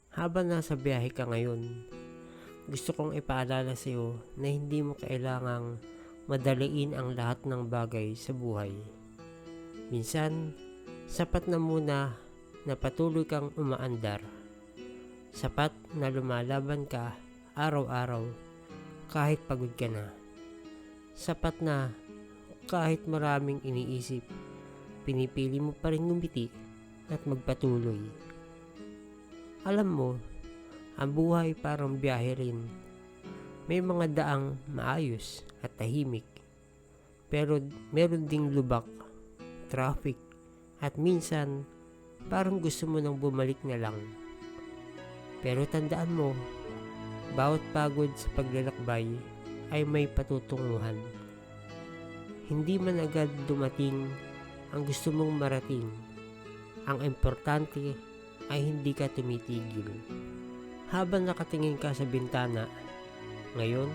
Habang nasa biyahe ka ngayon, gusto kong ipaalala sa iyo na hindi mo kailangang madaliin ang lahat ng bagay sa buhay. Minsan, sapat na muna na patuloy kang umaandar. Sapat na lumalaban ka araw-araw kahit pagod ka na. Sapat na kahit maraming iniisip, pinipili mo pa rin ngumiti at magpatuloy. Alam mo, ang buhay parang biyahe rin. May mga daang maayos at tahimik, pero meron ding lubak, traffic, at minsan parang gusto mo nang bumalik na lang. Pero tandaan mo, bawat pagod sa paglalakbay ay may patutunguhan. Hindi man agad dumating ang gusto mong marating. Ang importante ay hindi ka tumitigil. Habang nakatingin ka sa bintana, ngayon,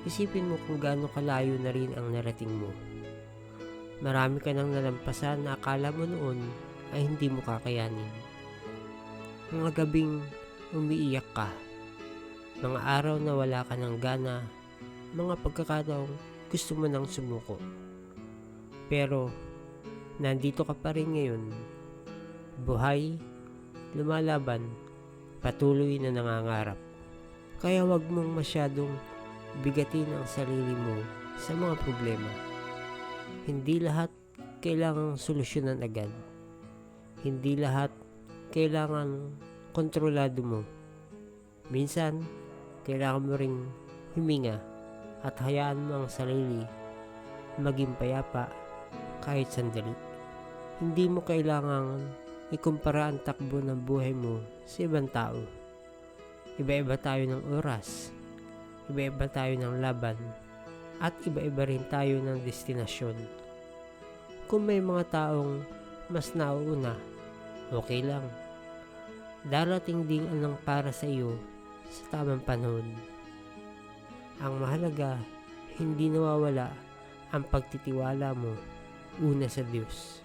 isipin mo kung gaano kalayo na rin ang narating mo. Marami ka nang nalampasan na akala mo noon ay hindi mo kakayanin. Mga gabing umiiyak ka, mga araw na wala ka ng gana, mga pagkakataong gusto mo nang sumuko. Pero, nandito ka pa rin ngayon. Buhay, lumalaban, patuloy na nangangarap. Kaya wag mong masyadong bigatin ang sarili mo sa mga problema. Hindi lahat kailangang solusyonan agad. Hindi lahat kailangan kontrolado mo. Minsan, kailangan mo ring huminga at hayaan mo ang sarili maging payapa kahit sandali. Hindi mo kailangang ikumpara ang takbo ng buhay mo sa ibang tao. Iba-iba tayo ng oras, iba-iba tayo ng laban, at iba-iba rin tayo ng destinasyon. Kung may mga taong mas nauuna, okay lang. Darating din ang para sa iyo sa tamang panahon. Ang mahalaga, hindi nawawala ang pagtitiwala mo una sa Diyos.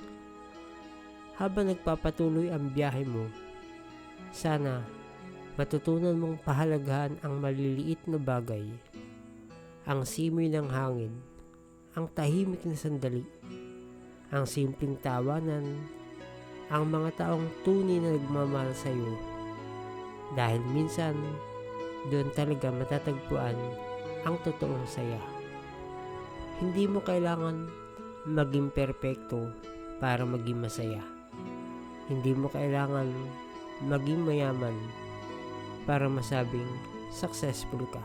Habang nagpapatuloy ang biyahe mo, sana matutunan mong pahalagahan ang maliliit na bagay, ang simoy ng hangin, ang tahimik na sandali, ang simpleng tawanan, ang mga taong tunay na nagmamahal sa iyo. Dahil minsan, doon talaga matatagpuan ang totoong saya. Hindi mo kailangan maging perpekto para maging masaya. Hindi mo kailangan maging mayaman para masabing successful ka.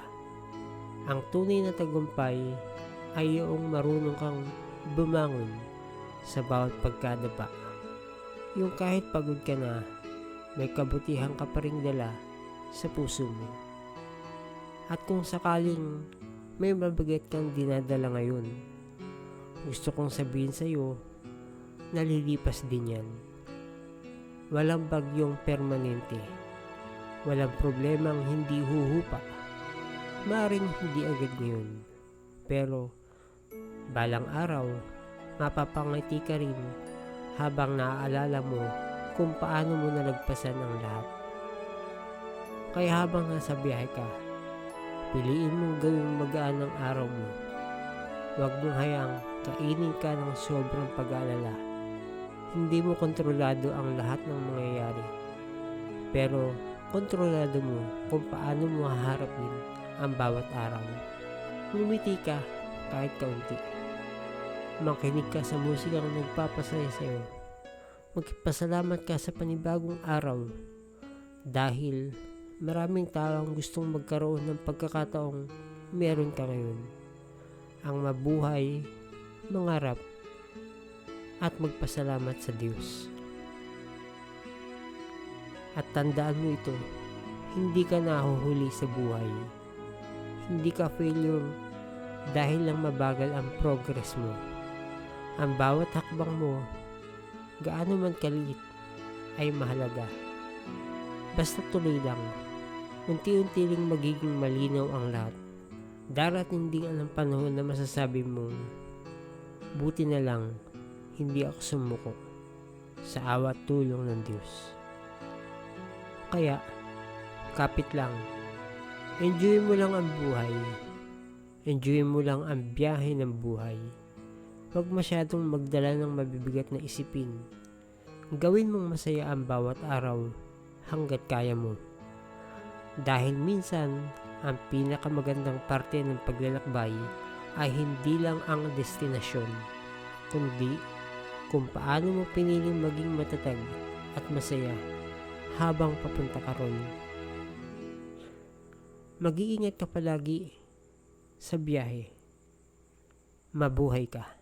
Ang tunay na tagumpay ay yung marunong kang bumangon sa bawat pagkadapa. Yung kahit pagod ka na, may kabutihan ka pa ring dala sa puso mo. At kung sakaling may mabigat kang dinadala ngayon, gusto kong sabihin sa iyo, nalilipas din yan. Walang bagyong permanente. Walang problemang hindi huhupa. Maaring hindi agad ngayon. Pero, balang araw, mapapangiti ka rin habang naaalala mo kung paano mo nalagpasan ang lahat. Kaya habang nasa biyahe ka, piliin mong gawing magaan ang araw mo. Huwag mong hayaang kainin ka ng sobrang pag-aalala. Hindi mo kontrolado ang lahat ng mangyayari. Pero kontrolado mo kung paano mo haharapin ang bawat araw. Ngumiti ka kahit kaunti. Makinig ka sa musikang nagpapasaya sa iyo. Magpasalamat ka sa panibagong araw. Dahil maraming tao ang gustong magkaroon ng pagkakataong meron ka ngayon. Ang mabuhay, mangarap, at magpasalamat sa Diyos. At tandaan mo ito, hindi ka nahuhuli sa buhay. Hindi ka failure dahil lang mabagal ang progress mo. Ang bawat hakbang mo, gaano man kaliit, ay mahalaga. Basta tuloy lang, unti-unti ring magiging malinaw ang lahat. Darating din ang panahon na masasabi mong, buti na lang, hindi ako sumuko sa awa at tulong ng Diyos. Kaya, Kapit lang. Enjoy mo lang ang buhay. Enjoy mo lang ang biyahe ng buhay. Huwag masyadong magdala ng mabibigat na isipin. Gawin mong masaya ang bawat araw hanggat kaya mo. Dahil minsan, ang pinakamagandang parte ng paglalakbay ay hindi lang ang destinasyon, kundi kung paano mo piniling maging matatag at masaya habang papunta ka ron. Mag-iingat ka palagi sa biyahe. Mabuhay ka.